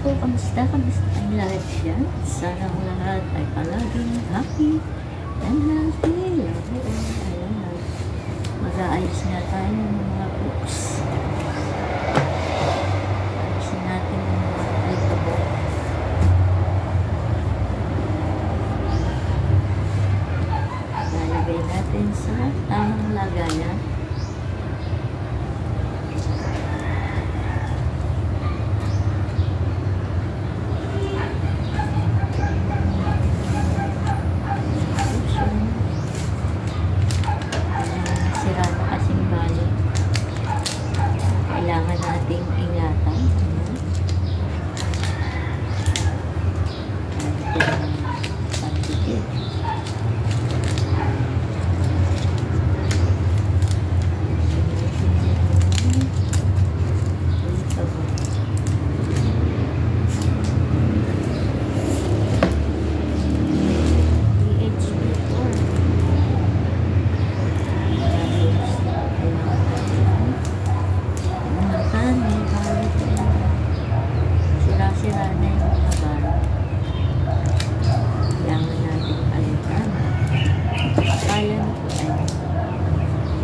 po, kamusta ang lahat dyan? Sana ang lahat ay palaging happy and healthy. Ayan, mag-aayos nga tayo ng mga books. Ayusin natin yung mga alphabet. Lalagay natin sa tamang lagayan. Kailangan nating ingatan. Pagdikit.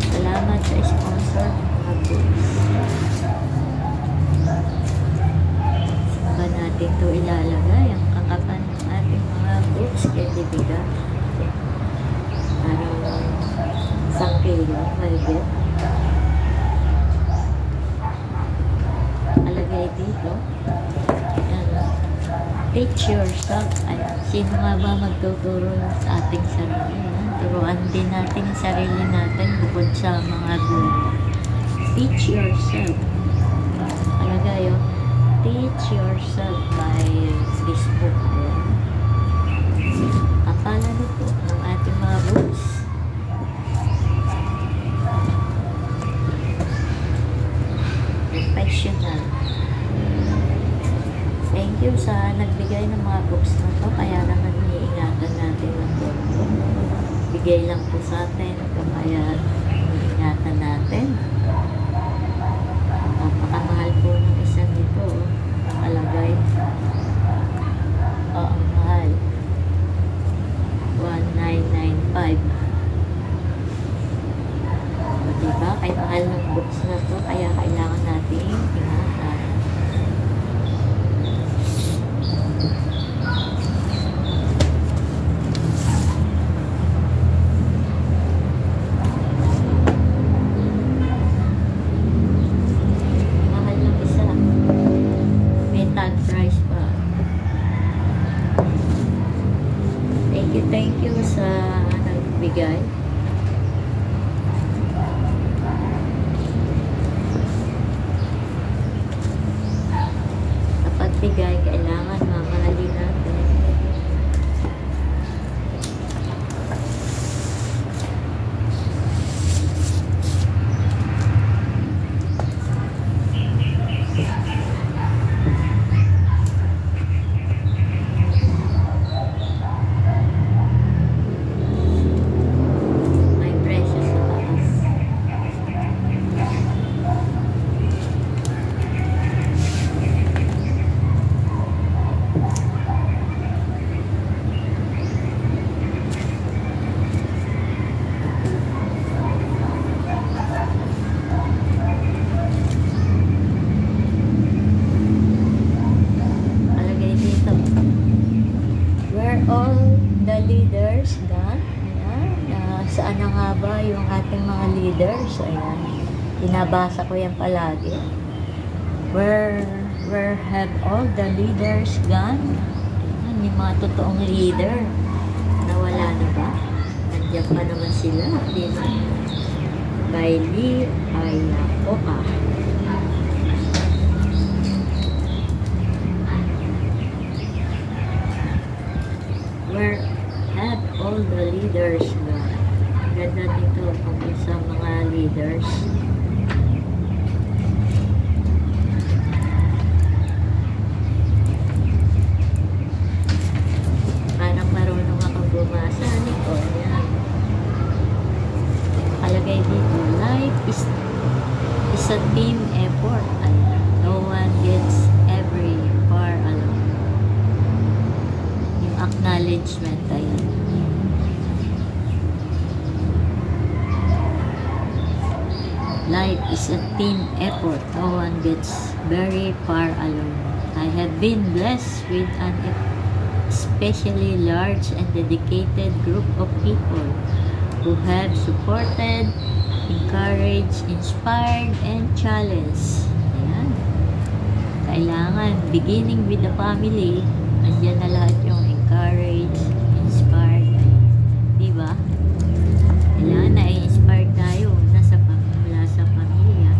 Salamat sa sponsor mga books. Saan ba natin ito ilalagay? Ang kakapan ng ating mga books kaya dibiga. Parang sangkilo, malibit. Alagay dito. Teach yourself. Ayan. Sino nga ba magtuturo sa ating sarili? Turuan din natin yung sarili natin bukod sa mga guru. Teach yourself. Alagay yun. Teach yourself by this book. Kapalan ito ng ating mga books. Professional. Thank you sa nagbigay ng mga books na to. Kaya naman iniingatan natin ang todo. Bigay lang po sa atin. Kaya iniingatan natin. Napakamahal po ng isang ito. Nakalagay. Oo, ang mahal. 1995. O diba? Kaya mahal ng books na to. Kaya kailangan natin ingatan. Thank you sa nagbigay. Kapag bigay, kailangan mamahalin natin. All the leaders done. Ayan. Saan na nga ba yung ating mga leaders? Ayan. Binabasa ko yan palagi. Where have all the leaders gone? Ayan, yung mga totoong leader. Nawala na ba? Nandiyan pa naman sila. By Lee Iacocca. Where have all the leaders gone? Ganda dito kung sa mga leaders. Parang marunong akong bumasa nito. Yan. Kalagay dito, life is a team is a team effort. No one gets very far alone. I have been blessed with an especially large and dedicated group of people who have supported, encouraged, inspired, and challenged. Ayan. Kailangan, beginning with the family, andyan na lahat yung encourage, inspired. Diba? Kailangan na i-inspire tayo mula sa pamilya.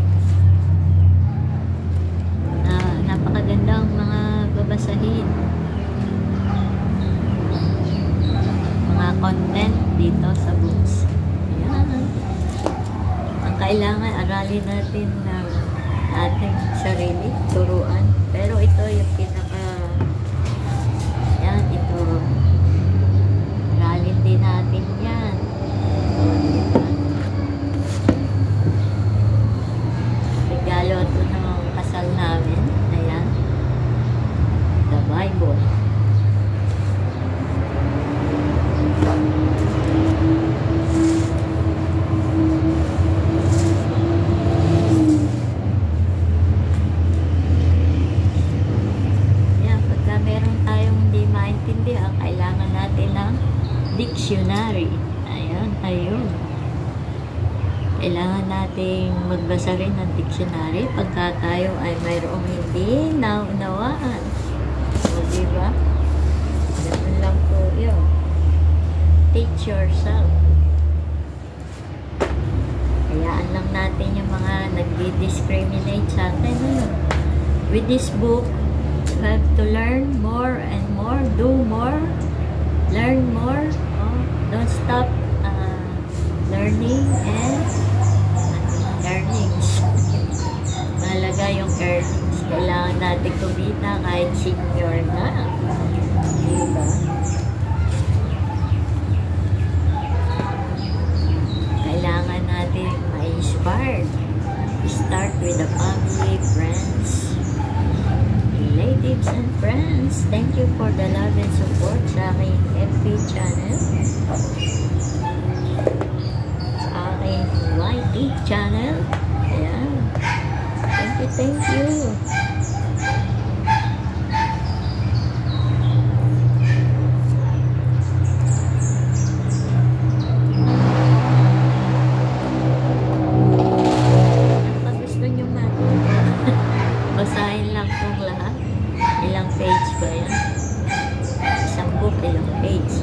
Napakagandang mga babasahin. Mga content dito sa books. Ayan. Ang kailangan, aralin natin ng ating sarili, turuan. Pero ito yung yan, ito. Aralin din natin yan. Regalo ito ng kasal namin. Ayan. The Bible. Kailangan natin ng dictionary. Ayan, ayun. Kailangan nating magbasa rin ng dictionary pagka tayo ay mayroong hindi naunawaan. O, diba? Ganun lang po yun. Teach yourself. Hayaan lang natin yung mga nagdi-discriminate sa atin. With this book, you have to learn more and more, do more, learn more. Don't stop learning and earnings. Mahalaga yung earnings. Kailangan natin kumita kahit senior na. Diba? Kailangan natin ma-inspired. Start with the family, friends, relatives and friends. Thank you for the love and support sa aking FB channel, sa aking YT channel. Ayan. Thank you. Pag gusto nyo basahin lang kung lahat. Ilang page ba yan? Isang book, ilang page.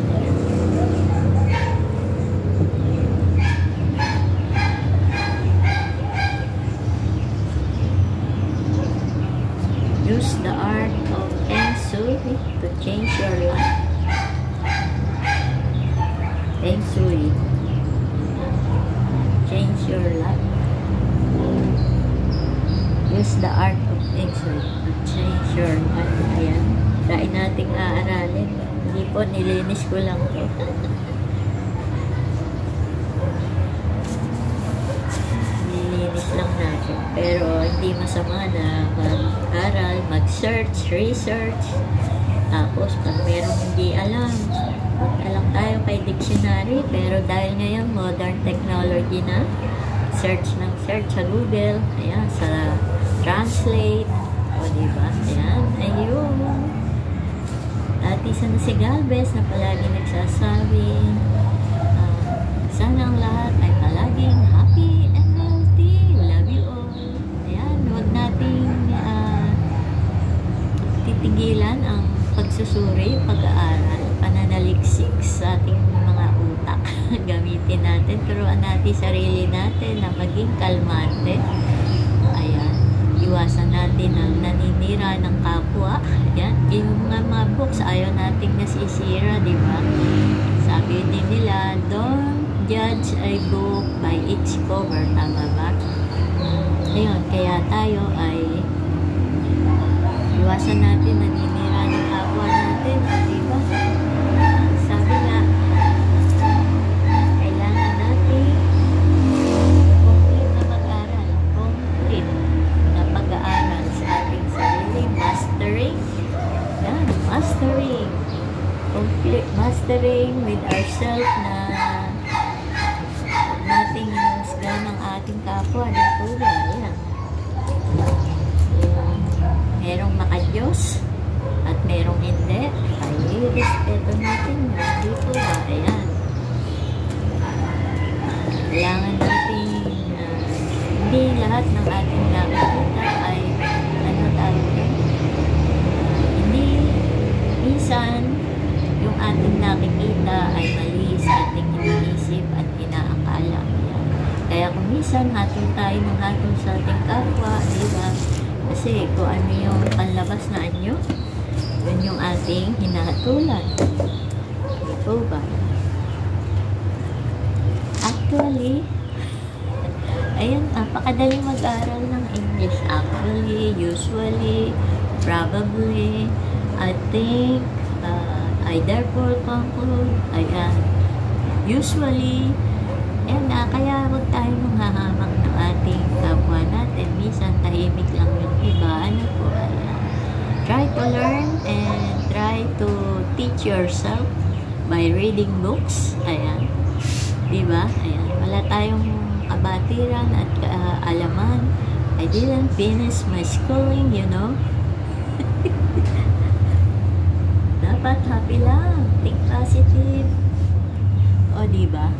Use the art of Feng Shui to change your life. Feng Shui. Change your life. Use the art of Feng Shui to change your life. Ayan. Try nating aaralin. Hindi po, nilinis ko lang to. Nilinis lang natin. Pero hindi masama na mag-aral, mag-search, research. Tapos, pag merong hindi alam, punta lang tayo kay dictionary. Pero dahil ngayon, modern technology na, search ng search sa Google. Ayan, sa translate. O, diba? Ayan, ayun. Dati sana si Galvez na palagi nagsasabi, sana ang lahat ay palaging happy and healthy. Love you all. Ayan, huwag nating titigilan ang pagsusuri, pag-aaral, pananaliksik sa ating mga utak. Gamitin natin, turuan natin sarili natin na maging kalmante. Ayan. Iwasan natin ang naninira ng kapwa. Yan. Yung mga books, ayaw nating nasisira, di ba? Sabi din nila, don't judge a book by its cover. Tama ba? Ayun, kaya tayo ay iwasan natin naninira ng kapwa natin. Di ba? Sabi nga, kailangan natin complete na mag-aral. Complete na pag-aaral sa ating sarili. Mastering. Yan, mastering. Complete mastering with ourselves na nating hinusgan ng ating kapwa. Di ba? utos at merong hindi, ay respeto natin yun. Di po ba? Ayan. Kailangan natin hindi lahat ng ating nakikita ay hindi minsan yung ating nakikita ay mali sa ating iniisip at inaakala. Ayan. Kaya kung minsan hatol tayo ng hatol sa ating kapwa, diba? Kasi kung ano yung panlabas na anyo, yun yung ating hinahatulan. Ito ba? Actually, ayan, napakadaling mag-aral ng English. Actually, usually, probably, I think, I therefore conclude, ayan, usually, ayan na, kaya huwag tayo manghahamang ng ating kapwa natin. Minsan, tahimik lang yung iba. Ano po, ayan. Try to learn and try to teach yourself by reading books. Ayan. Diba? Ayan. Wala tayong kabatiran at alaman. I didn't finish my schooling, you know. Dapat happy lang. Think positive. O, diba?